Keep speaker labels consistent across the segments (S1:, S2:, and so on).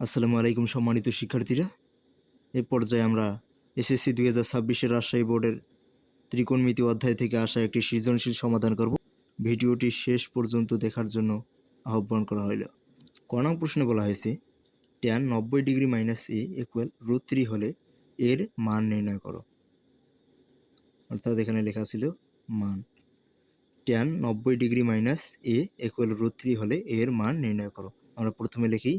S1: আসসালামু আলাইকুম সম্মানিত শিক্ষার্থীরা। এই পর্যায়ে আমরা এসএসসি 2026 রাজশাহী বোর্ডের ত্রিকোণমিতি অধ্যায় থেকে আসা একটি সৃজনশীল সমাধান করব। ভিডিওটি শেষ পর্যন্ত দেখার জন্য আহ্বান করা হইল। ক নং প্রশ্নে বলা হয়েছে tan 90 degree minus a equal √3 হলে এর মান নির্ণয় করো। অর্থাৎ এখানে লেখা ছিল মান। tan 90 degree minus a equal √3 হলে এর মান নির্ণয় করো। আমরা প্রথমে লিখি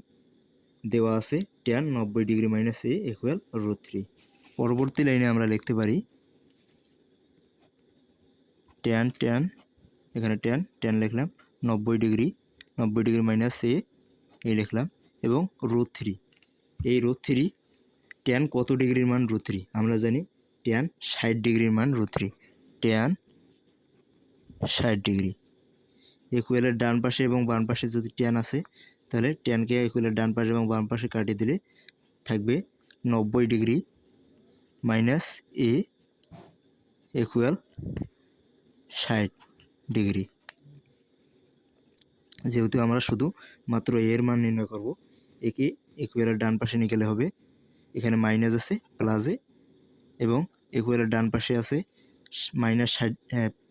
S1: দেওয়া আছে tan 90 degree minus a equal √3। পরবর্তী লাইনে আমরা লিখতে পারি tan এখানে tan লিখলাম 90 ডিগ্রি মাইনাস a এই লিখলাম এবং √3। এই √3 tan কত ডিগ্রির মান √3 আমরা জানি tan 60 ডিগ্রির মান √3। tan 60 ডিগ্রি ইকুয়ালের ডান পাশে এবং বাম পাশে যদি tan আছে তাহলে tanকে ইকুয়ালের ডান পাশে এবং বাম পাশে কাটিয়ে দিলে থাকবে 90 degree minus a equal 60 degree. যেহেতু আমরা শুধু মাত্র এর মান নির্ণয় করব, একে ইকুয়ালের ডান পাশে নিয়ে গেলে হবে এখানে মাইনাস আছে প্লাসে এবং ইকুয়ালের ডান পাশে আছে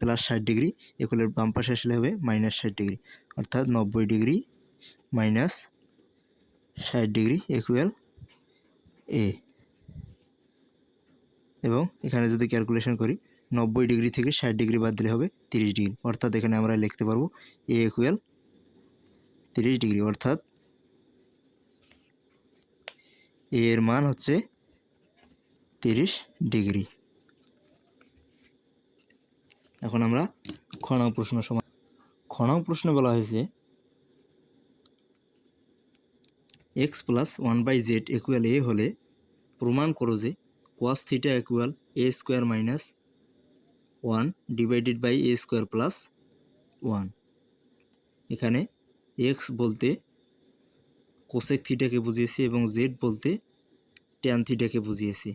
S1: প্লাস 60 ডিগ্রি, ইকুয়ালের বাম পাশে আসলে হবে মাইনাস 60 ডিগ্রি, অর্থাৎ 90 degree minus 60 degree equal A. এবং এখানে যদি ক্যালকুলেশন করি 90 ডিগ্রি থেকে 60 ডিগ্রি বাদ দিলে হবে 30 ডিগ্রি, অর্থাৎ এখানে আমরা লিখতে পারবো এ ইকুয়াল 30 ডিগ্রি, অর্থাৎ এর মান হচ্ছে 30 ডিগ্রি। এখন আমরা খ নং প্রশ্নে বলা হয়েছে x + 1/z ইকুয়াল a হলে প্রমাণ করো যে cos θ equal a square minus 1 divided by a square plus 1। এখানে x বলতে কোসেক থিটাকে বুঝিয়েছি এবং z বলতে ট্যান থিটাকে বুঝিয়েছি,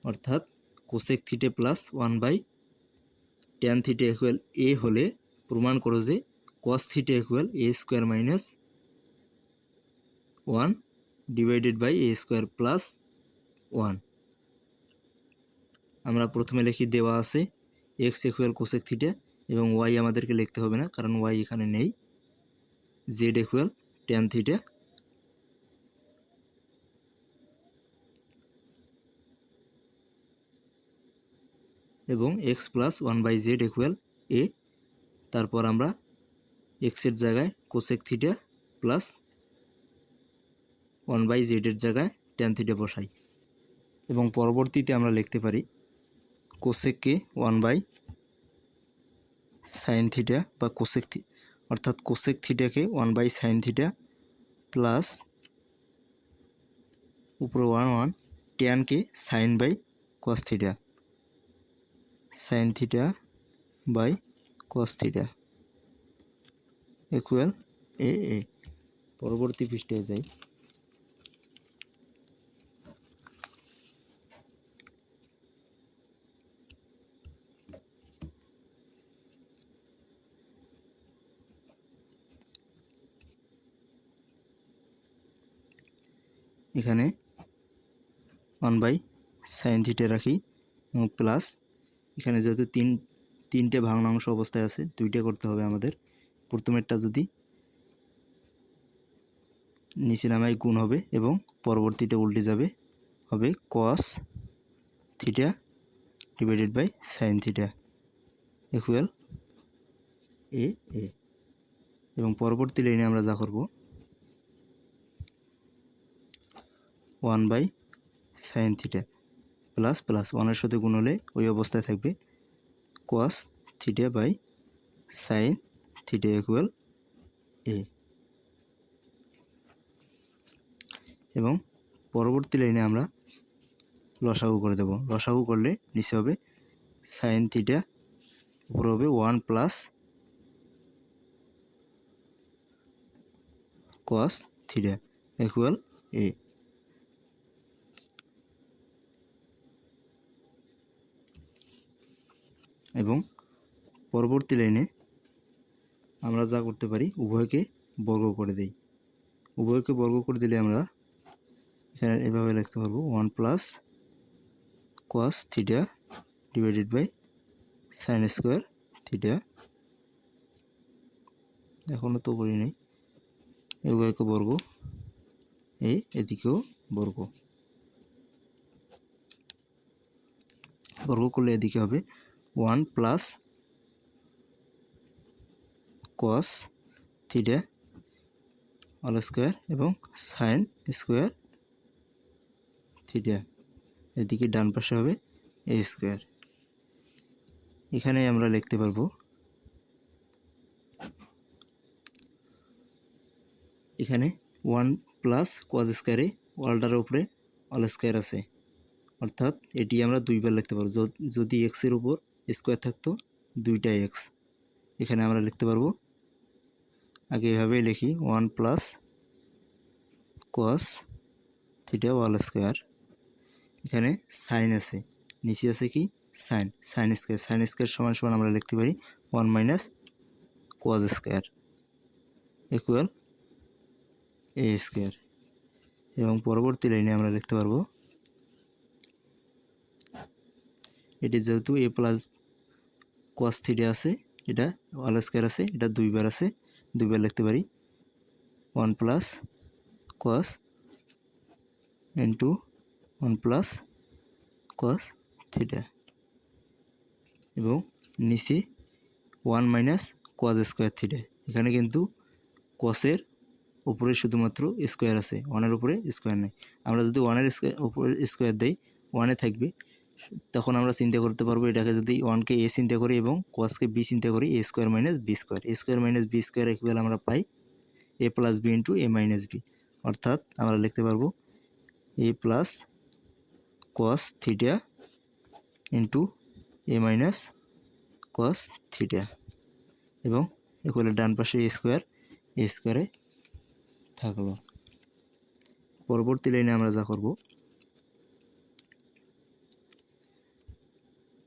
S1: অর্থাৎ cosec theta plus 1/tan theta equal a হলে প্রমাণ করো যে cos θ equal a square minus 1 divided by a square plus 1। আমরা প্রথমে লিখি দেওয়া আছে x ইকুয়াল কোসেক থিটা এবং y আমাদেরকে লিখতে হবে না কারণ y এখানে নেই, z ইকুয়াল ট্যান থিটা এবং x plus 1/z equal a। তারপর আমরা x এর জায়গায় কোসেক থিটা প্লাস 1/z এর জায়গায় ট্যান থিটা বসাই এবং পরবর্তীতে আমরা লিখতে পারি কোসেককে 1/sin থিটা বা কোসেক অর্থাৎ কোসেক থিটাকে 1/sin থিটা প্লাস উপরে 1 ট্যানকে sin by cos theta, sin theta by cos theta equal A. পরবর্তী পৃষ্ঠায় যাই। এখানে 1/sin থিটা রাখি এবং প্লাস এখানে যেহেতু তিনটে ভগ্নাংশ অবস্থায় আছে দুইটা করতে হবে আমাদের। প্রথমেরটা যদি নিচে নামাই গুণ হবে এবং পরবর্তীতে উল্টে যাবে, হবে cos theta divided by sin theta equal A. এবং পরবর্তী লাইনে আমরা যা করব 1/sin থিটা প্লাস 1-এর সাথে গুণ হলে ওই অবস্থায় থাকবে cos theta by sin theta equal A. এবং পরবর্তী লাইনে আমরা লসাগু করে দেব। লসাগু করলে নিচে হবে sin থিটা, উপরে হবে 1 plus cos theta equal A. এবং পরবর্তী লাইনে আমরা যা করতে পারি উভয়কে বর্গ করে দেই। উভয়কে বর্গ করে দিলে আমরা এখানে এভাবে লিখতে পারবো 1 plus cos theta divided by sine square theta. এখনও তো করি নাই, এগুলোকে বর্গ, এদিকেও বর্গ, বর্গ করলে এদিকে হবে 1 plus cos theta all square এবং সাইন স্কোয়ার থিটা। এদিকে ডান পাশে হবে এ স্কোয়ার। এখানে আমরা লিখতে পারবো এখানে 1 প্লাস কস স্কোয়ারে ওয়ালটার উপরে অল স্কোয়ার আছে, অর্থাৎ এটি আমরা দুইবার লিখতে পারবো। যদি এক্সের উপর স্কোয়ার থাকতো দুইটা এক্স, এখানে আমরা লিখতে পারবো আগে এভাবেই লিখি 1 plus cos theta all square. এখানে সাইন আছে, নিচে আছে কি sine, sine square, sine square সমান সমান আমরা লিখতে পারি 1 মাইনাস কস স্কোয়ার ইকুয়াল এ স্কোয়ার। এবং পরবর্তী লাইনে আমরা লিখতে পারবো এটি যেহেতু এ প্লাস কস থিটা আছে, এটা অল স্কোয়ার আছে, এটা দুইবার আছে, দুইবার লিখতে পারি 1 প্লাস কস ইন্টু 1 প্লাস কস থিটা এবং নিচে 1 মাইনাস কস স্কোয়ার থিটা। এখানে কিন্তু কসের উপরে শুধুমাত্র স্কোয়ার আছে, 1-এর উপরে স্কোয়ার নেই। আমরা যদি 1-এর উপরে স্কোয়ার দেই 1-এ থাকবে, তখন আমরা চিন্তা করতে পারবো এটাকে যদি 1-কে এ চিন্তা করি এবং কসকে বি চিন্তা করি, A square minus B square, A square minus B square equal আমরা পাই A plus B into A minus B. অর্থাৎ আমরা লিখতে পারবো A plus cos theta into A minus cos theta এবং ইকুয়ালের ডান পাশে এ স্কোয়ারে থাকলো। পরবর্তী লাইনে আমরা যা করব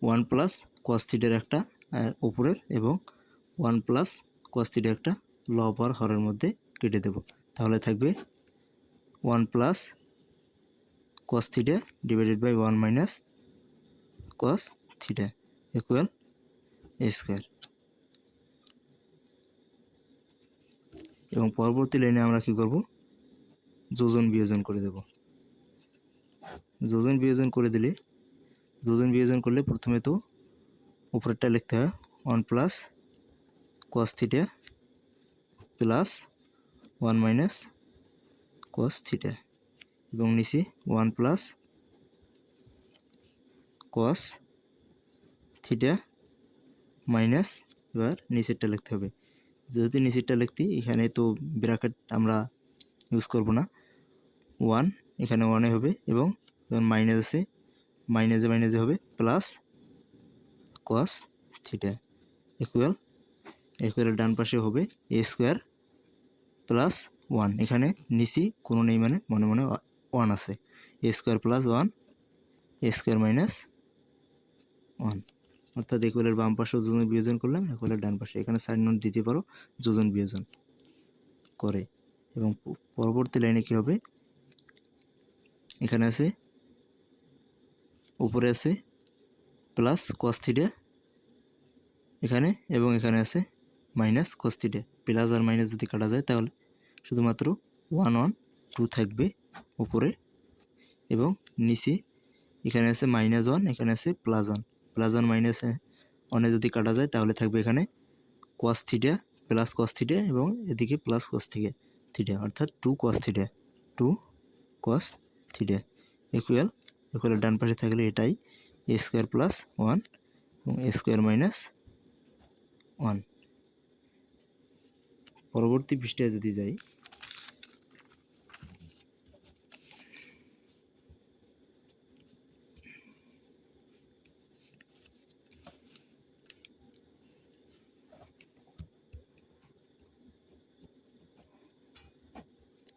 S1: 1 প্লাস কস থিটার একটা উপরের এবং 1 প্লাস কস থিটার একটা লব আর হরের মধ্যে কেটে দেব, তাহলে থাকবে 1 plus cos theta divided by 1 minus cos theta equal A square. এবং পরবর্তী লাইনে আমরা কি করব যোজন বিয়োজন করে দেব। যোজন বিয়োজন করলে প্রথমে তো উপরেরটা লিখতে হয় 1 plus cos theta plus 1 minus cos theta এবং নিচে 1 প্লাস কস থিটা মাইনাস, এবার নিচেরটা লিখতে হবে। যেহেতু নিচেরটা লিখতে এখানে তো ব্র্যাকেট আমরা ইউজ করব না, 1 এখানে 1-এ হবে এবং মাইনাস আছে, মাইনাসে হবে প্লাস কস থিটা ইকুয়াল ডান পাশে হবে এ স্কোয়ার প্লাস 1, এখানে নিচে কোনো নেই মানে মনে মনে 1 আছে, এ square plus 1 A square minus 1, অর্থাৎ ইকুয়ালের বাম পাশে যোজন বিয়োজন করলাম, ইকুয়ালের ডান পাশে এখানে সাইন নোট দিতে পারো যোজন বিয়োজন করে। এবং পরবর্তী লাইনে কি হবে এখানে আছে উপরে আছে প্লাস কস থিটা এখানে এবং এখানে আছে মাইনাস কস থিটা, প্লাস আর মাইনাস যদি কাটা যায় তাহলে শুধুমাত্র 1 1 2 থাকবে উপরে এবং নিচে এখানে আছে -1, এখানে আছে +1 মাইনাস 1-এ যদি কাটা যায় তাহলে থাকবে এখানে cos theta plus cos theta এবং এদিকে প্লাস কস থিটা অর্থাৎ 2 কস থিটা ইকুয়ালের ডান পাশে থাকলে এটাই এ স্কোয়ার প্লাস 1 এবং এ স্কোয়ার মাইনাস 1। পরবর্তী পৃষ্ঠায় যদি যাই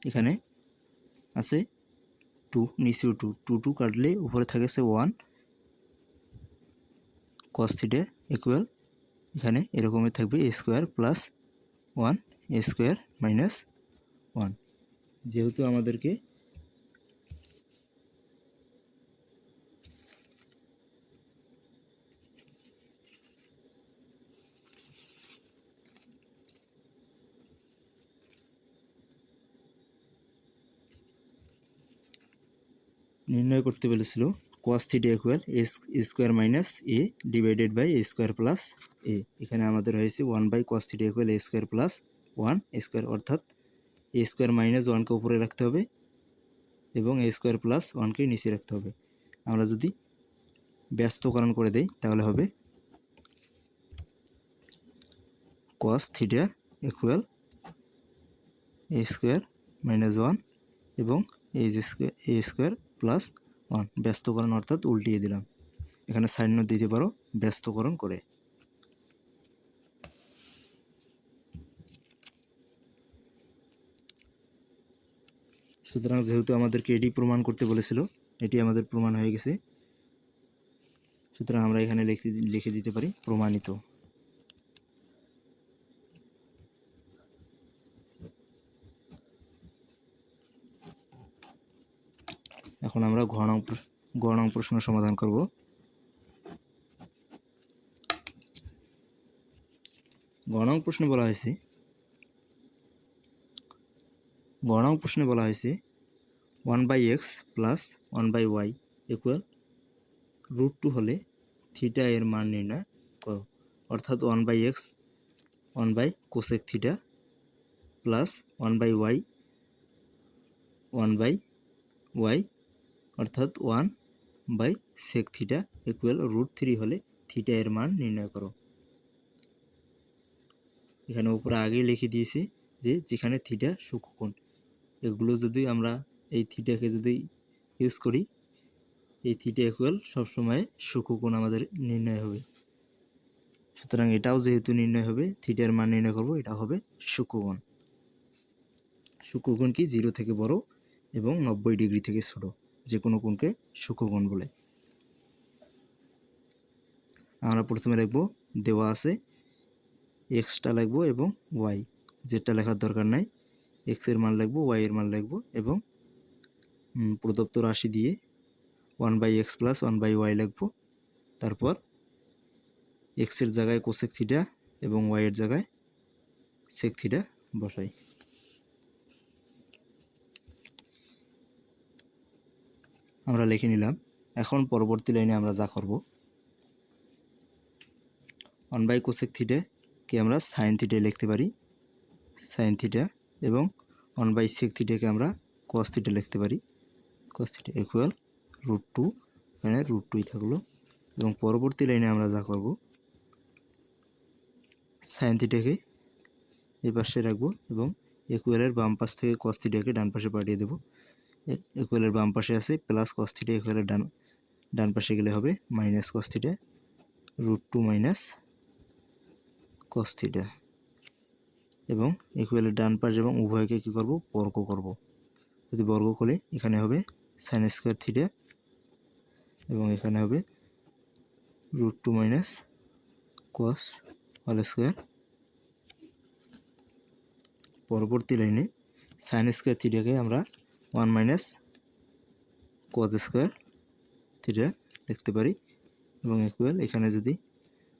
S1: এখানে আছে 2, নিচেও 2 কাটলে উপরে থাকেছে 1 কস থিটা ইকুয়াল এখানে এরকমই থাকবে A square plus 1 A square minus 1। যেহেতু আমাদেরকে নির্ণয় করতে বলেছিল cos theta equal A square minus A divided by A square plus A. এখানে আমাদের হয়েছে 1/cos থিটা ইকুয়াল এ স্কোয়ার প্লাস 1 স্কোয়ার, অর্থাৎ এ স্কোয়ার মাইনাস 1কে উপরে রাখতে হবে এবং এ স্কোয়ার প্লাস 1কে নিচে রাখতে হবে। আমরা যদি ব্যস্তকরণ করে দেই তাহলে হবে cos থিটা ইকুয়াল এ স্কোয়ার মাইনাস 1 এবং এ স্কোয়ার প্লাস 1। ব্যস্তকরণ অর্থাৎ উল্টিয়ে দিলাম, এখানে সাইন নোট দিতে পারো ব্যস্তকরণ করে। সুতরাং যেহেতু আমাদেরকে এটি প্রমাণ করতে বলেছিল, এটি আমাদের প্রমাণ হয়ে গেছে, সুতরাং আমরা এখানে লিখে দিতে পারি প্রমাণিত। এখন আমরা গ নং প্রশ্ন সমাধান করব। গ নং প্রশ্নে বলা হয়েছে 1/x প্লাস 1/y ইকুয়াল √2 হলে থিটা এর মান নির্ণয় করো। অর্থাৎ 1/x 1/cosec theta plus 1/y 1/y অর্থাৎ 1/sec থিটা ইকুয়াল √3 হলে থিটা এর মান নির্ণয় করো। এখানে উপরে আগেই লিখে দিয়েছি যে যেখানে থিটা সূক্ষ্মকোণ, এগুলো যদি আমরা এই থিটাকে যদি ইউজ করি, এই থিটা ইকুয়াল সবসময় সূক্ষ্মকোণ আমাদের নির্ণয় হবে। সুতরাং এটাও যেহেতু নির্ণয় হবে, থিটার মান নির্ণয় করব, এটা হবে সূক্ষ্মকোণ। সূক্ষ্মকোণ কি 0 থেকে বড় এবং 90 ডিগ্রি থেকে ছোট, যে কোনো কোণকে সূক্ষ্মকোণ বলে। আমরা প্রথমে লিখব, দেওয়া আছে এক্সটা লিখব এবং ওয়াই, যেটা লেখার দরকার নাই, এক্স এর মান লিখব, ওয়াই এর মান লিখব এবং প্রদত্ত রাশি দিয়ে 1/x প্লাস 1/y লিখব। তারপর এক্স এর জায়গায় কোসেক থিটা এবং ওয়াই এর জায়গায় সেক থিটা বসাই। আমরা লিখে নিলাম। এখন পরবর্তী লাইনে আমরা যা করব, 1/cosec থিটা কে আমরা সাইন থিটা লিখতে পারি, সাইন থিটা, এবং 1/sec থিটাকে আমরা cos থিটা লিখতে পারি, cos থিটা ইকুয়াল √2, এখানে √2ই থাকলো। এবং পরবর্তী লাইনে আমরা যা করব, সাইন থিটাকে এই পাশে রাখবো এবং ইকুয়ালের বাম পাশ থেকে cos থিটাকে ডান পাশে পাঠিয়ে দেব। ইকুয়ালের বাম পাশে আছে প্লাস cos থিটা, ইকুয়ালের ডান পাশে গেলে হবে minus cos theta, √2 minus cos theta. এবং ইকুয়ালের ডান পাশ এবং উভয়কে কী করব, বর্গ করব। যদি বর্গ করে এখানে হবে সাইন স্কোয়ার থিটা এবং এখানে হবে √2 মাইনাস cos হোল স্কোয়ার। পরবর্তী লাইনে সাইন স্কোয়ার থিটাকে আমরা 1 মাইনাস cos স্কোয়ার থিটা লিখতে পারি এবং ইকুয়াল এখানে যদি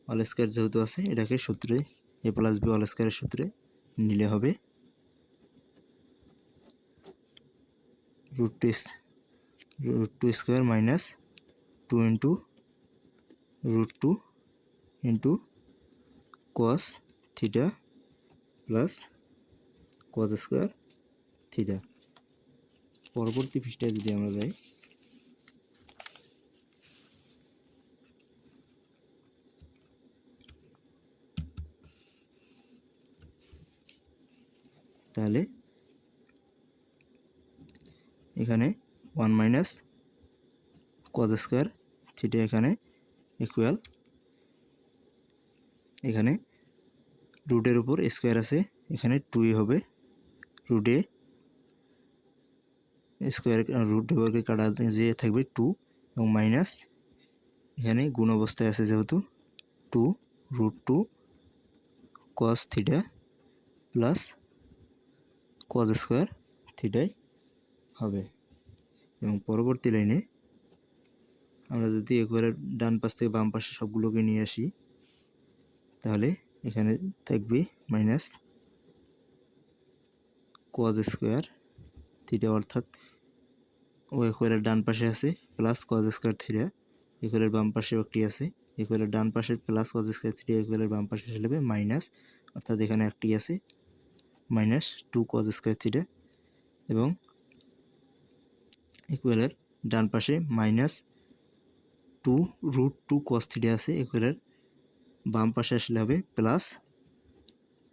S1: হোল স্কোয়ার যেহেতু আছে, এটাকে সূত্রে a প্লাস b হোল স্কোয়ারের সূত্রে নিলে হবে √2 square minus 2 into √2 into cos theta plus cos square theta. পরবর্তী পৃষ্ঠায় যদি আমরা যাই, তাহলে এখানে 1 মাইনাস cos স্কোয়ার থিটা এখানে ইকুয়াল, এখানে রুটের উপর স্কোয়ার আছে, এখানে 2 হবে, রুটে স্কোয়ার রুট বর্গে কাটা যে থাকবে 2 এবং মাইনাস এখানে গুণ অবস্থায় আছে যেহেতু 2 √2 cos theta plus cos square থিটাই হবে। এবং পরবর্তী লাইনে আমরা যদি একবারে ডান পাশ থেকে বাম পাশে সবগুলোকে নিয়ে আসি, তাহলে এখানে থাকবে মাইনাস cos স্কোয়ার থিটা, অর্থাৎ ও ইকুয়ালের ডান পাশে আছে প্লাস কজ স্কয়ার থিটা, ইকুয়ালের বাম পাশেও একটি আছে, ইকুয়ালের ডান পাশে প্লাস কজ স্কয়ার থিটা, ইকুয়ালের বাম পাশে চলে যাবে মাইনাস, অর্থাৎ এখানে একটি আছে মাইনাস 2 কজ স্কয়ার থিটা, এবং ইকুয়ালের ডান পাশে মাইনাস 2 রুট 2 কজ থিটা আছে, ইকুয়ালের বাম পাশে আসলে হবে প্লাস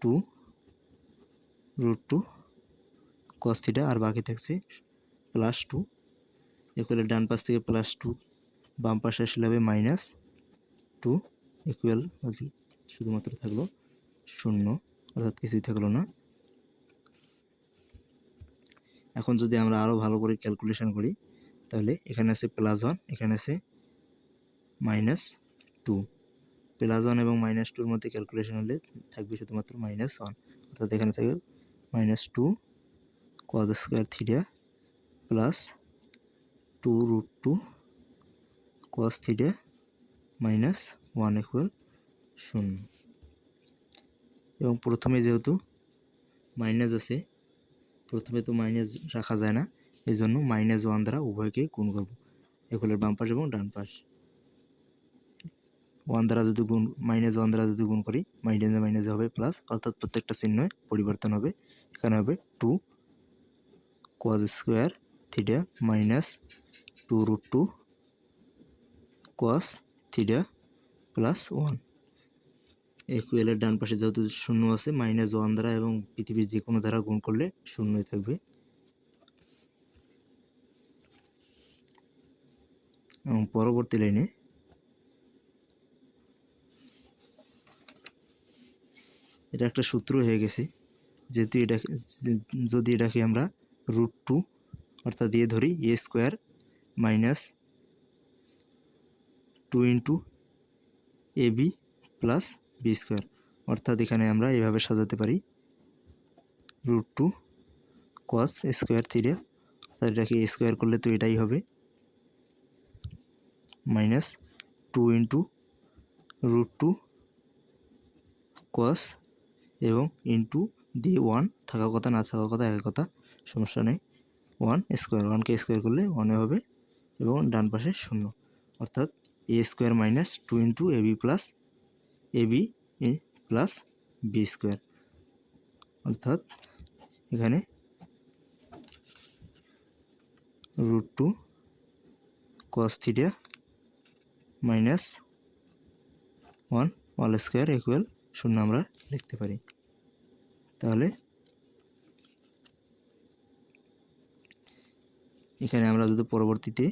S1: 2 রুট 2 কজ থিটা, আর বাকি থাকছে প্লাস 2, ইকুয়ালের ডান পাশ থেকে প্লাস 2 বাম পাশে আসলে হবে মাইনাস 2, ইকুয়াল শুধুমাত্র থাকলো 0, অর্থাৎ কিছুই থাকলো না। এখন যদি আমরা আরও ভালো করে ক্যালকুলেশন করি তাহলে এখানে আছে +1, এখানে আছে -2, +1 এবং -2 এর মধ্যে ক্যালকুলেশন হলে থাকবে শুধুমাত্র -1, অর্থাৎ এখানে থাকবে -2 cos square theta plus 2 root 2 cos theta -1 equal 0। এবং প্রথমে যেহেতু মাইনাস আছে, প্রথমে তো মাইনাস রাখা যায় না, এই জন্য -1 দ্বারা উভয়কে গুণ করব, ইকুয়ালের বাম পাশ এবং ডান পাশ। 1 দ্বারা যদি গুণ -1 দ্বারা যদি গুণ করি মাইনাসে মাইনাসে হবে প্লাস, অর্থাৎ প্রত্যেকটা চিহ্ন পরিবর্তন হবে। এখানে হবে 2 cos square theta minus 2 root 2 cos theta plus 1। ইকুয়ালের ডান পাশে যেহেতু 0 আছে, -1 দ্বারা এবং পৃথিবীর যে কোনো দ্বারা গুণ করলে 0ই থাকবে। এবং পরবর্তী লাইনে এটা একটা সূত্র হয়ে গেছে, যেহেতু যদি এটাকে আমরা রুট 2 অর্থাৎ দিয়ে ধরি a square minus 2 into ab plus b square, অর্থাৎ এখানে আমরা এভাবে সাজাতে পারি রুট 2 cos স্কোয়ার থিটা, অর্থাৎ এটাকে a স্কোয়ার করলে তো এটাই হবে মাইনাস 2 ইন্টু রুট 2 cos এবং ইন্টু দিয়ে 1 থাকার কথা না থাকার কথা একই কথা, সমস্যা নেই, 1 স্কোয়ার, 1কে স্কোয়ার করলে 1 হবে এবং ডান পাশে 0, অর্থাৎ a square minus 2 into ab plus b square, অর্থাৎ এখানে root 2 cos theta minus 1 all square equal 0 আমরা লিখতে পারি। তাহলে এখানে আমরা যদি পরবর্তীতে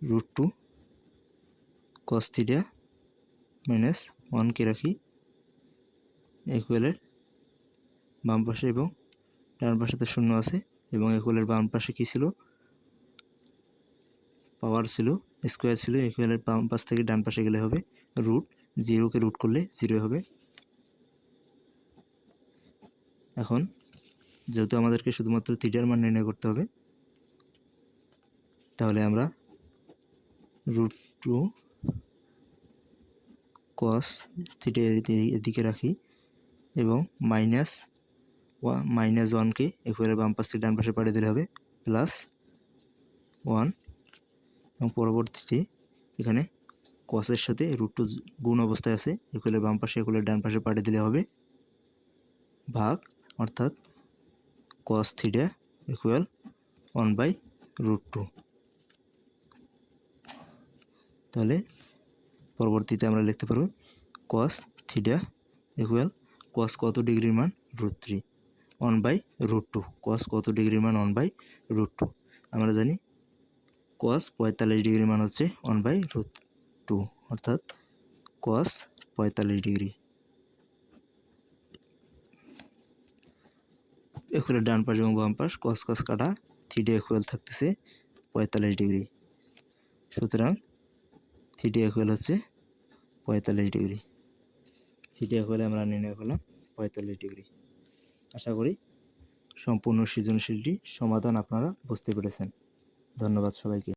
S1: রুট 2 cos থিটা মাইনাস 1কে রাখি ইকুয়ালের বাম পাশে, এবং ডান পাশে তো 0 আছে, এবং ইকুয়ালের বাম পাশে কী ছিল, পাওয়ার ছিল, স্কোয়ার ছিল, ইকুয়ালের বাম পাশ থেকে ডান পাশে গেলে হবে রুট, 0কে রুট করলে 0 হবে। এখন যেহেতু আমাদেরকে শুধুমাত্র থিটার মান নির্ণয় করতে হবে, তাহলে আমরা রুট 2 cos থিটা এদিকে রাখি এবং -1কে ইকুয়ালের বাম পাশ থেকে ডান পাশে পাঠিয়ে দিলে হবে +1, এবং পরবর্তীতে এখানে cosের সাথে রুট 2 গুণ অবস্থায় আছে, ইকুয়ালের বাম পাশে ইকুয়ালের ডান পাশে পাঠিয়ে দিলে হবে ভাগ, অর্থাৎ cos থিটা ইকুয়াল 1/√2। তাহলে পরবর্তীতে আমরা লিখতে পারব cos থিটা ইকুয়াল cos কত ডিগ্রির মান √3, 1/√2, cos কত ডিগ্রির মান 1/√2, আমরা জানি cos 45 ডিগ্রির মান হচ্ছে 1/√2, অর্থাৎ cos 45 ডিগ্রি। ইকুয়ালের ডান পাশ এবং বাম পাশ cos cos কাটা, থিটা ইকুয়াল থাকতেছে 45 ডিগ্রি, সুতরাং থিটা ইকুয়াল হচ্ছে 45 ডিগ্রি। থিটা ইকুয়াল আমরা নির্ণয় করলাম 45 ডিগ্রি। আশা করি সম্পূর্ণ সৃজনশীলটি সমাধান আপনারা বুঝতে পেরেছেন। ধন্যবাদ সবাইকে।